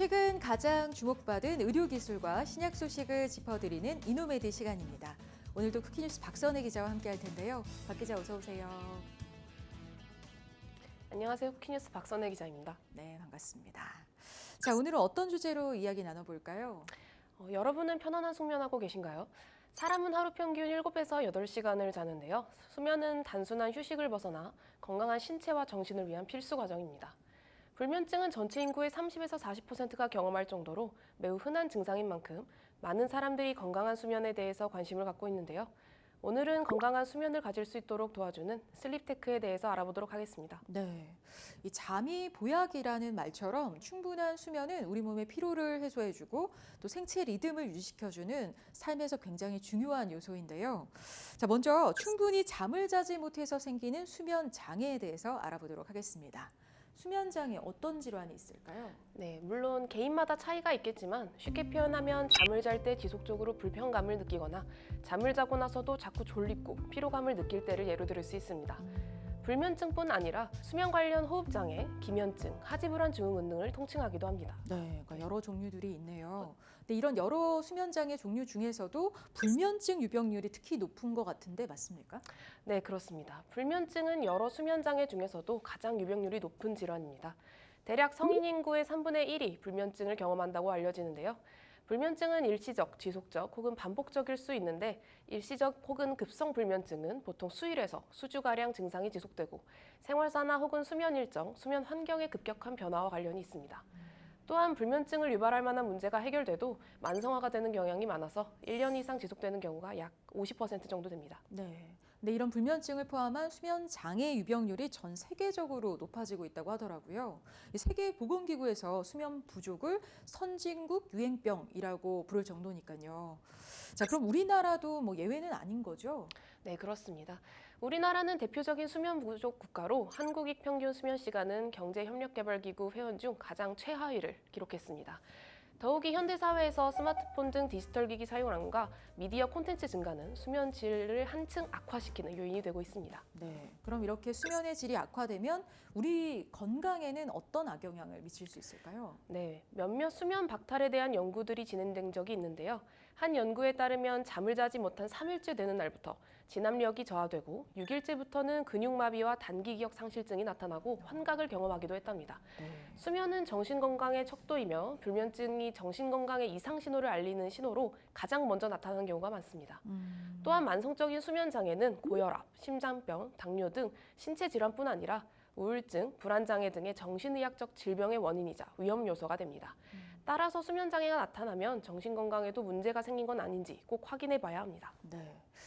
최근 가장 주목받은 의료기술과 신약 소식을 짚어드리는 이노메디 시간입니다. 오늘도 쿠키뉴스 박선혜 기자와 함께할 텐데요. 박 기자 어서 오세요. 안녕하세요. 쿠키뉴스 박선혜 기자입니다. 네, 반갑습니다. 자, 오늘은 어떤 주제로 이야기 나눠볼까요? 여러분은 편안한 숙면하고 계신가요? 사람은 하루 평균 7에서 8시간을 자는데요. 수면은 단순한 휴식을 벗어나 건강한 신체와 정신을 위한 필수 과정입니다. 불면증은 전체 인구의 30에서 40%가 경험할 정도로 매우 흔한 증상인 만큼 많은 사람들이 건강한 수면에 대해서 관심을 갖고 있는데요. 오늘은 건강한 수면을 가질 수 있도록 도와주는 슬립테크에 대해서 알아보도록 하겠습니다. 네, 이 잠이 보약이라는 말처럼 충분한 수면은 우리 몸의 피로를 해소해주고 또 생체 리듬을 유지시켜주는 삶에서 굉장히 중요한 요소인데요. 자, 먼저 충분히 잠을 자지 못해서 생기는 수면 장애에 대해서 알아보도록 하겠습니다. 수면 장애 어떤 질환이 있을까요? 네, 물론 개인마다 차이가 있겠지만 쉽게 표현하면 잠을 잘 때 지속적으로 불편감을 느끼거나 잠을 자고 나서도 자꾸 졸립고 피로감을 느낄 때를 예로 들을 수 있습니다. 불면증뿐 아니라 수면 관련 호흡장애, 기면증, 하지불안 증후군 등을 통칭하기도 합니다. 네, 그러니까 여러 종류들이 있네요. 근데 이런 여러 수면 장애 종류 중에서도 불면증 유병률이 특히 높은 것 같은데 맞습니까? 네, 그렇습니다. 불면증은 여러 수면 장애 중에서도 가장 유병률이 높은 질환입니다. 대략 성인 인구의 3분의 1이 불면증을 경험한다고 알려지는데요. 불면증은 일시적, 지속적 혹은 반복적일 수 있는데 일시적 혹은 급성 불면증은 보통 수일에서 수주가량 증상이 지속되고 생활사나 혹은 수면 일정, 수면 환경의 급격한 변화와 관련이 있습니다. 또한 불면증을 유발할 만한 문제가 해결돼도 만성화가 되는 경향이 많아서 1년 이상 지속되는 경우가 약 50% 정도 됩니다. 네. 근데 이런 불면증을 포함한 수면 장애 유병률이 전 세계적으로 높아지고 있다고 하더라고요. 이 세계보건기구에서 수면 부족을 선진국 유행병이라고 부를 정도니까요. 자, 그럼 우리나라도 뭐 예외는 아닌 거죠? 네, 그렇습니다. 우리나라는 대표적인 수면 부족 국가로 한국인 평균 수면 시간은 경제협력개발기구 회원 중 가장 최하위를 기록했습니다. 더욱이 현대사회에서 스마트폰 등 디지털 기기 사용량과 미디어 콘텐츠 증가는 수면 질을 한층 악화시키는 요인이 되고 있습니다. 네. 그럼 이렇게 수면의 질이 악화되면 우리 건강에는 어떤 악영향을 미칠 수 있을까요? 네, 몇몇 수면 박탈에 대한 연구들이 진행된 적이 있는데요. 한 연구에 따르면 잠을 자지 못한 3일째 되는 날부터 진압력이 저하되고 6일째부터는 근육마비와 단기기억 상실증이 나타나고 환각을 경험하기도 했답니다. 수면은 정신건강의 척도이며 불면증이 정신건강의 이상 신호를 알리는 신호로 가장 먼저 나타나는 경우가 많습니다. 또한 만성적인 수면 장애는 고혈압, 심장병, 당뇨 등 신체 질환뿐 아니라 우울증, 불안장애 등의 정신의학적 질병의 원인이자 위험 요소가 됩니다. 따라서 수면 장애가 나타나면 정신건강에도 문제가 생긴 건 아닌지 꼭 확인해 봐야 합니다. 네.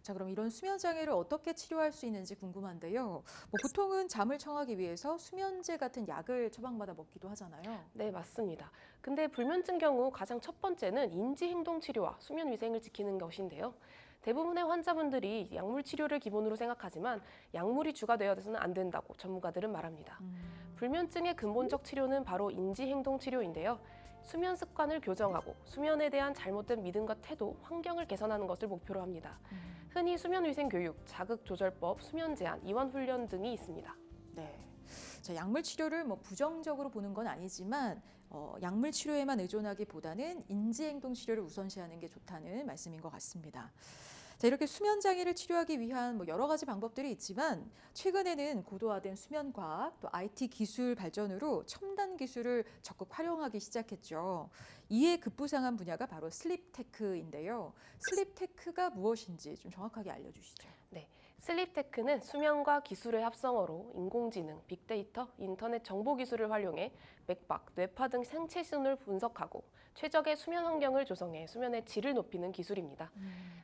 자, 그럼 이런 수면 장애를 어떻게 치료할 수 있는지 궁금한데요. 뭐 보통은 잠을 청하기 위해서 수면제 같은 약을 처방받아 먹기도 하잖아요. 네, 맞습니다. 근데 불면증 경우 가장 첫 번째는 인지행동 치료와 수면 위생을 지키는 것인데요. 대부분의 환자분들이 약물 치료를 기본으로 생각하지만 약물이 주가 되어서는 안 된다고 전문가들은 말합니다. 불면증의 근본적 치료는 바로 인지행동 치료인데요. 수면 습관을 교정하고 수면에 대한 잘못된 믿음과 태도, 환경을 개선하는 것을 목표로 합니다. 흔히 수면위생 교육, 자극조절법, 수면 제한, 이완 훈련 등이 있습니다. 네. 자, 약물 치료를 뭐 부정적으로 보는 건 아니지만 약물 치료에만 의존하기보다는 인지행동 치료를 우선시하는 게 좋다는 말씀인 것 같습니다. 자, 이렇게 수면 장애를 치료하기 위한 뭐 여러 가지 방법들이 있지만 최근에는 고도화된 수면 과학 또 IT 기술 발전으로 첨단 기술을 적극 활용하기 시작했죠. 이에 급부상한 분야가 바로 슬립테크인데요. 슬립테크가 무엇인지 좀 정확하게 알려주시죠. 네, 슬립테크는 수면과 기술의 합성어로 인공지능, 빅데이터, 인터넷 정보 기술을 활용해 맥박, 뇌파 등 생체 신호를 분석하고 최적의 수면 환경을 조성해 수면의 질을 높이는 기술입니다.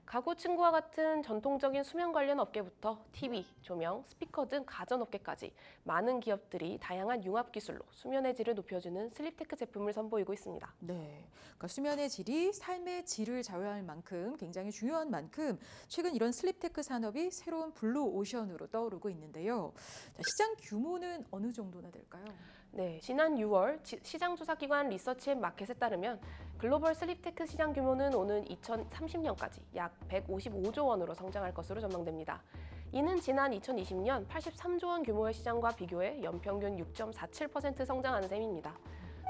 가구 층과 같은 전통적인 수면 관련 업계부터 TV, 조명, 스피커 등 가전업계까지 많은 기업들이 다양한 융합 기술로 수면의 질을 높여주는 슬립테크 제품을 선보이고 있습니다. 네, 그러니까 수면의 질이 삶의 질을 좌우할 만큼 굉장히 중요한 만큼 최근 이런 슬립테크 산업이 새로운 블루 오션으로 떠오르고 있는데요. 자, 시장 규모는 어느 정도나 될까요? 네, 지난 6월 시장조사기관 리서치앤마켓에 따르면 글로벌 슬립테크 시장 규모는 오는 2030년까지 약 155조 원으로 성장할 것으로 전망됩니다. 이는 지난 2020년 83조 원 규모의 시장과 비교해 연평균 6.47% 성장하는 셈입니다.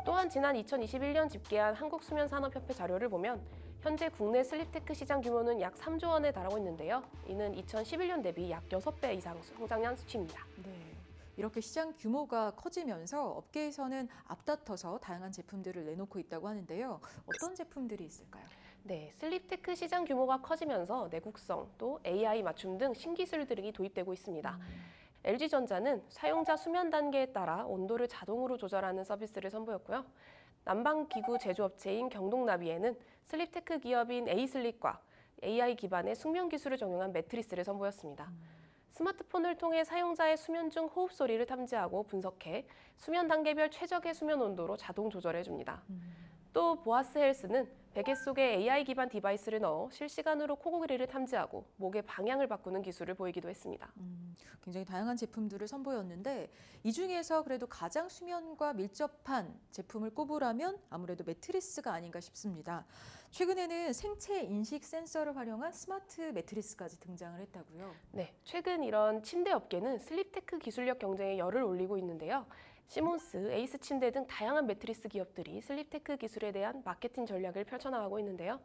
또한 지난 2021년 집계한 한국수면산업협회 자료를 보면 현재 국내 슬립테크 시장 규모는 약 3조 원에 달하고 있는데요. 이는 2011년 대비 약 6배 이상 성장한 수치입니다. 네. 이렇게 시장 규모가 커지면서 업계에서는 앞다퉈서 다양한 제품들을 내놓고 있다고 하는데요. 어떤 제품들이 있을까요? 네, 슬립테크 시장 규모가 커지면서 내구성, 또 AI 맞춤 등 신기술들이 도입되고 있습니다. LG전자는 사용자 수면 단계에 따라 온도를 자동으로 조절하는 서비스를 선보였고요. 난방기구 제조업체인 경동나비에는 슬립테크 기업인 에이슬립과 AI 기반의 숙면 기술을 적용한 매트리스를 선보였습니다. 스마트폰을 통해 사용자의 수면 중 호흡 소리를 탐지하고 분석해 수면 단계별 최적의 수면 온도로 자동 조절해줍니다. 또 보아스 헬스는 베개 속에 AI 기반 디바이스를 넣어 실시간으로 코골이를 탐지하고 목의 방향을 바꾸는 기술을 보이기도 했습니다. 굉장히 다양한 제품들을 선보였는데 이 중에서 그래도 가장 수면과 밀접한 제품을 꼽으라면 아무래도 매트리스가 아닌가 싶습니다. 최근에는 생체 인식 센서를 활용한 스마트 매트리스까지 등장을 했다고요. 네, 최근 이런 침대 업계는 슬립테크 기술력 경쟁에 열을 올리고 있는데요. 시몬스, 에이스 침대 등 다양한 매트리스 기업들이 슬립테크 기술에 대한 마케팅 전략을 펼쳐나가고 있는데요.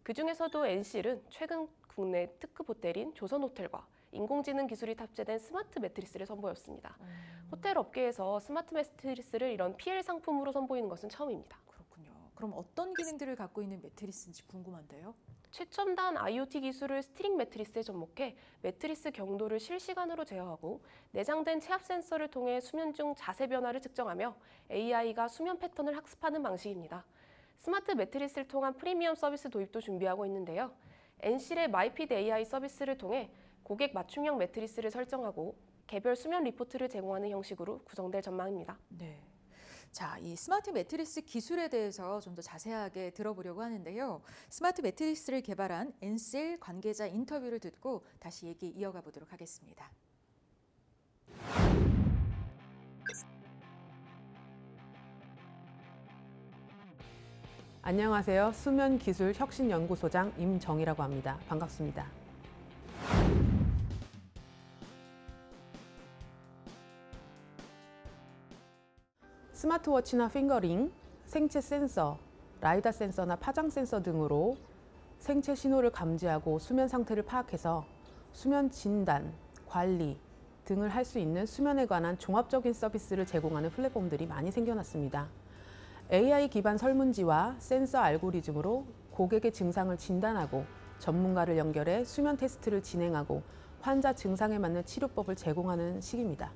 그중에서도 엔실은 최근 국내 특급 호텔인 조선호텔과 인공지능 기술이 탑재된 스마트 매트리스를 선보였습니다. 호텔 업계에서 스마트 매트리스를 이런 PL 상품으로 선보이는 것은 처음입니다. 그렇군요. 그럼 어떤 기능들을 갖고 있는 매트리스인지 궁금한데요. 최첨단 IoT 기술을 스트링 매트리스에 접목해 매트리스 경도를 실시간으로 제어하고 내장된 체압 센서를 통해 수면 중 자세 변화를 측정하며 AI가 수면 패턴을 학습하는 방식입니다. 스마트 매트리스를 통한 프리미엄 서비스 도입도 준비하고 있는데요. 엔실의 마이피드 AI 서비스를 통해 고객 맞춤형 매트리스를 설정하고 개별 수면 리포트를 제공하는 형식으로 구성될 전망입니다. 네. 자, 이 스마트 매트리스 기술에 대해서 좀 더 자세하게 들어보려고 하는데요. 스마트 매트리스를 개발한 엔실 관계자 인터뷰를 듣고 다시 얘기 이어가 보도록 하겠습니다. 안녕하세요. 수면기술혁신연구소장 임정희라고 합니다. 반갑습니다. 스마트워치나 핑거링, 생체 센서, 라이다 센서나 파장 센서 등으로 생체 신호를 감지하고 수면 상태를 파악해서 수면 진단, 관리 등을 할 수 있는 수면에 관한 종합적인 서비스를 제공하는 플랫폼들이 많이 생겨났습니다. AI 기반 설문지와 센서 알고리즘으로 고객의 증상을 진단하고 전문가를 연결해 수면 테스트를 진행하고 환자 증상에 맞는 치료법을 제공하는 시기입니다.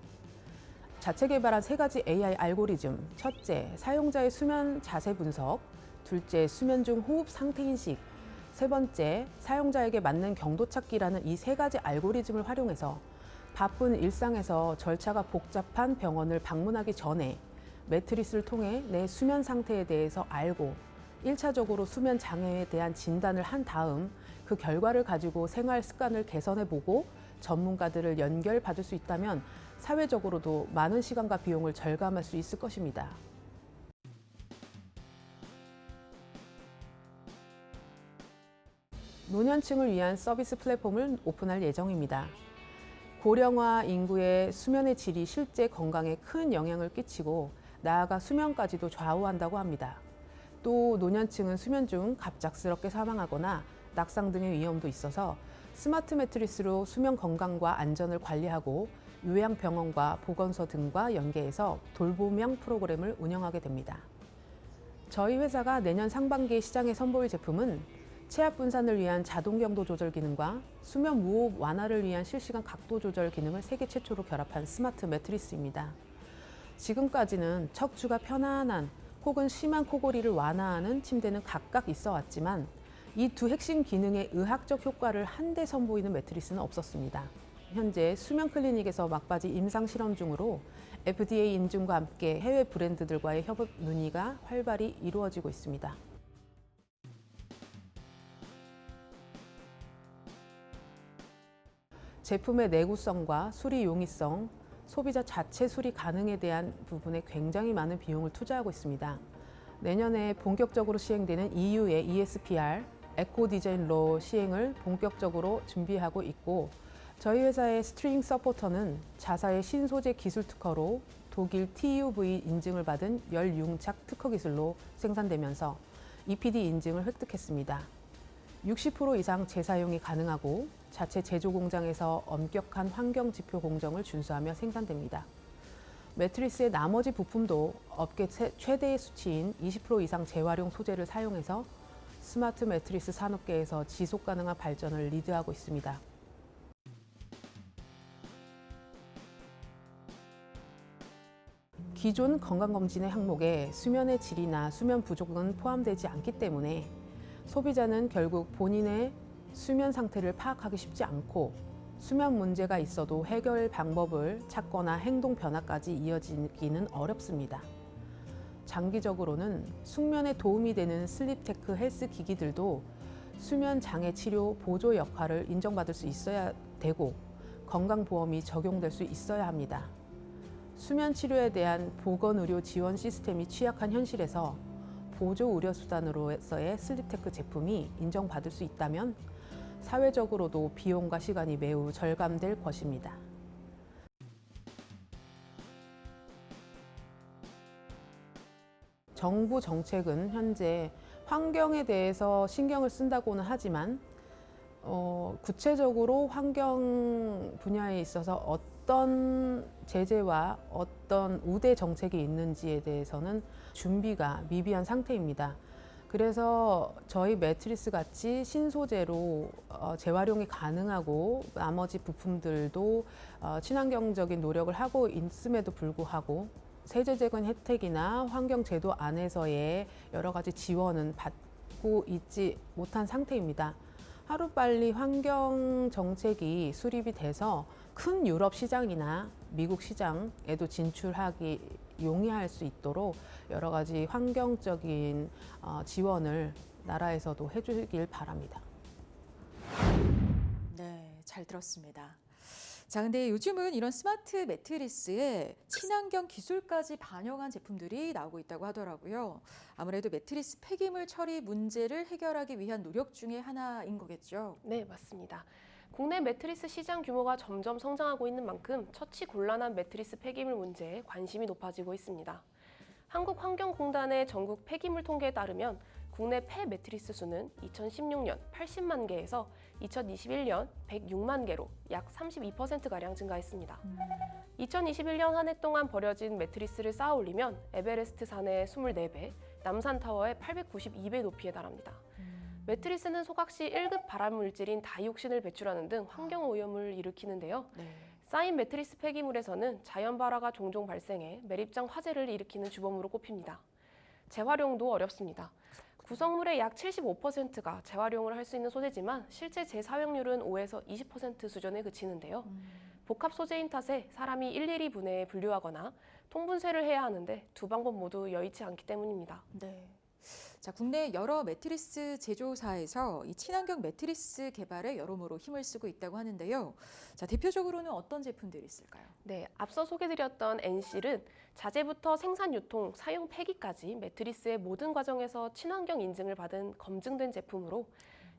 자체 개발한 3가지 AI 알고리즘, 첫째, 사용자의 수면 자세 분석, 둘째, 수면 중 호흡 상태 인식, 세 번째, 사용자에게 맞는 경도 찾기라는 이 3가지 알고리즘을 활용해서 바쁜 일상에서 절차가 복잡한 병원을 방문하기 전에 매트리스를 통해 내 수면 상태에 대해서 알고 1차적으로 수면 장애에 대한 진단을 한 다음 그 결과를 가지고 생활 습관을 개선해보고 전문가들을 연결받을 수 있다면 사회적으로도 많은 시간과 비용을 절감할 수 있을 것입니다. 노년층을 위한 서비스 플랫폼을 오픈할 예정입니다. 고령화 인구의 수면의 질이 실제 건강에 큰 영향을 끼치고 나아가 수면까지도 좌우한다고 합니다. 또 노년층은 수면 중 갑작스럽게 사망하거나 낙상 등의 위험도 있어서 스마트 매트리스로 수면 건강과 안전을 관리하고 요양병원과 보건소 등과 연계해서 돌봄형 프로그램을 운영하게 됩니다. 저희 회사가 내년 상반기에 시장에 선보일 제품은 체압 분산을 위한 자동 경도 조절 기능과 수면 무호흡 완화를 위한 실시간 각도 조절 기능을 세계 최초로 결합한 스마트 매트리스입니다. 지금까지는 척추가 편안한 혹은 심한 코골이를 완화하는 침대는 각각 있어 왔지만 이 두 핵심 기능의 의학적 효과를 한데 선보이는 매트리스는 없었습니다. 현재 수면 클리닉에서 막바지 임상 실험 중으로 FDA 인증과 함께 해외 브랜드들과의 협업 논의가 활발히 이루어지고 있습니다. 제품의 내구성과 수리 용이성, 소비자 자체 수리 가능에 대한 부분에 굉장히 많은 비용을 투자하고 있습니다. 내년에 본격적으로 시행되는 EU의 ESPR, 에코 디자인 로 시행을 본격적으로 준비하고 있고 저희 회사의 스트링 서포터는 자사의 신소재 기술 특허로 독일 TUV 인증을 받은 열융착 특허 기술로 생산되면서 EPD 인증을 획득했습니다. 60% 이상 재사용이 가능하고 자체 제조 공장에서 엄격한 환경 지표 공정을 준수하며 생산됩니다. 매트리스의 나머지 부품도 업계 최대의 수치인 20% 이상 재활용 소재를 사용해서 스마트 매트리스 산업계에서 지속 가능한 발전을 리드하고 있습니다. 기존 건강검진의 항목에 수면의 질이나 수면 부족은 포함되지 않기 때문에 소비자는 결국 본인의 수면 상태를 파악하기 쉽지 않고 수면 문제가 있어도 해결 방법을 찾거나 행동 변화까지 이어지기는 어렵습니다. 장기적으로는 숙면에 도움이 되는 슬립테크 헬스 기기들도 수면 장애 치료 보조 역할을 인정받을 수 있어야 되고 건강보험이 적용될 수 있어야 합니다. 수면 치료에 대한 보건의료 지원 시스템이 취약한 현실에서 보조 의료수단으로서의 슬립테크 제품이 인정받을 수 있다면 사회적으로도 비용과 시간이 매우 절감될 것입니다. 정부 정책은 현재 환경에 대해서 신경을 쓴다고는 하지만 구체적으로 환경 분야에 있어서 어떤 제재와 어떤 우대 정책이 있는지에 대해서는 준비가 미비한 상태입니다. 그래서 저희 매트리스 같이 신소재로 재활용이 가능하고 나머지 부품들도 친환경적인 노력을 하고 있음에도 불구하고 세제재건 혜택이나 환경제도 안에서의 여러 가지 지원은 받고 있지 못한 상태입니다. 하루빨리 환경 정책이 수립이 돼서 큰 유럽 시장이나 미국 시장에도 진출하기 용이할 수 있도록 여러 가지 환경적인 지원을 나라에서도 해주길 바랍니다. 네, 잘 들었습니다. 자, 근데 요즘은 이런 스마트 매트리스에 친환경 기술까지 반영한 제품들이 나오고 있다고 하더라고요. 아무래도 매트리스 폐기물 처리 문제를 해결하기 위한 노력 중에 하나인 거겠죠. 네, 맞습니다. 국내 매트리스 시장 규모가 점점 성장하고 있는 만큼 처치 곤란한 매트리스 폐기물 문제에 관심이 높아지고 있습니다. 한국환경공단의 전국 폐기물 통계에 따르면 국내 폐 매트리스 수는 2016년 80만 개에서 2021년 106만 개로 약 32%가량 증가했습니다. 2021년 한 해 동안 버려진 매트리스를 쌓아 올리면 에베레스트 산의 24배, 남산타워의 892배 높이에 달합니다. 매트리스는 소각 시 1급 발암물질인 다이옥신을 배출하는 등 환경오염을 일으키는데요. 네. 쌓인 매트리스 폐기물에서는 자연 발화가 종종 발생해 매립장 화재를 일으키는 주범으로 꼽힙니다. 재활용도 어렵습니다. 구성물의 약 75%가 재활용을 할 수 있는 소재지만 실제 재사용률은 5에서 20% 수준에 그치는데요. 복합 소재인 탓에 사람이 일일이 분해해 분류하거나 통분쇄를 해야 하는데 두 방법 모두 여의치 않기 때문입니다. 네. 자, 국내 여러 매트리스 제조사에서 이 친환경 매트리스 개발에 여러모로 힘을 쓰고 있다고 하는데요. 자, 대표적으로는 어떤 제품들이 있을까요? 네, 앞서 소개드렸던 엔실은 자재부터 생산, 유통, 사용 폐기까지 매트리스의 모든 과정에서 친환경 인증을 받은 검증된 제품으로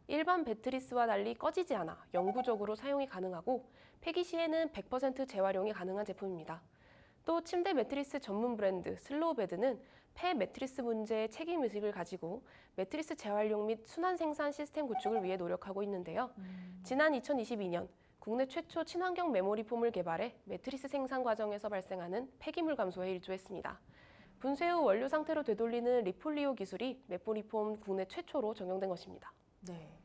일반 매트리스와 달리 꺼지지 않아 영구적으로 사용이 가능하고 폐기 시에는 100% 재활용이 가능한 제품입니다. 또 침대 매트리스 전문 브랜드 슬로우베드는 폐 매트리스 문제의 책임의식을 가지고 매트리스 재활용 및 순환 생산 시스템 구축을 위해 노력하고 있는데요. 지난 2022년 국내 최초 친환경 메모리 폼을 개발해 매트리스 생산 과정에서 발생하는 폐기물 감소에 일조했습니다. 분쇄 후 원료 상태로 되돌리는 리폴리오 기술이 메모리 폼 국내 최초로 적용된 것입니다. 네.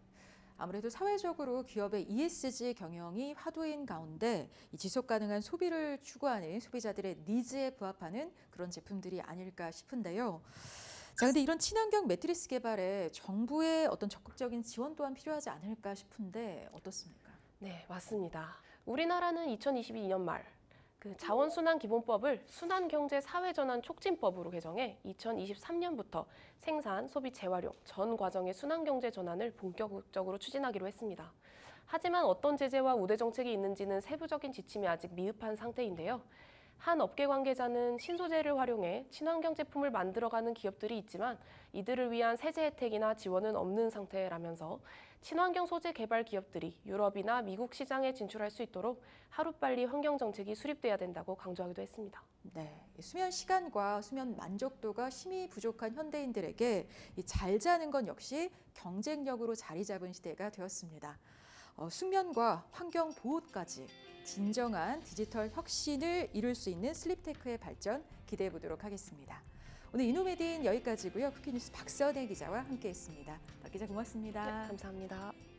아무래도 사회적으로 기업의 ESG 경영이 화두인 가운데 이 지속 가능한 소비를 추구하는 소비자들의 니즈에 부합하는 그런 제품들이 아닐까 싶은데요. 자, 근데 이런 친환경 매트리스 개발에 정부의 어떤 적극적인 지원 또한 필요하지 않을까 싶은데 어떻습니까? 네, 맞습니다. 우리나라는 2022년 말 자원순환기본법을 순환경제사회전환 촉진법으로 개정해 2023년부터 생산, 소비, 재활용 전 과정의 순환경제 전환을 본격적으로 추진하기로 했습니다. 하지만 어떤 제재와 우대 정책이 있는지는 세부적인 지침이 아직 미흡한 상태인데요. 한 업계 관계자는 신소재를 활용해 친환경 제품을 만들어가는 기업들이 있지만 이들을 위한 세제 혜택이나 지원은 없는 상태라면서 친환경 소재 개발 기업들이 유럽이나 미국 시장에 진출할 수 있도록 하루빨리 환경 정책이 수립돼야 된다고 강조하기도 했습니다. 네, 수면 시간과 수면 만족도가 심히 부족한 현대인들에게 이 잘 자는 건 역시 경쟁력으로 자리 잡은 시대가 되었습니다. 숙면과 환경 보호까지 진정한 디지털 혁신을 이룰 수 있는 슬립테크의 발전 기대해 보도록 하겠습니다. 오늘 이노메딘 여기까지고요. 쿠키뉴스 박선혜 기자와 함께했습니다. 박 기자 고맙습니다. 네, 감사합니다.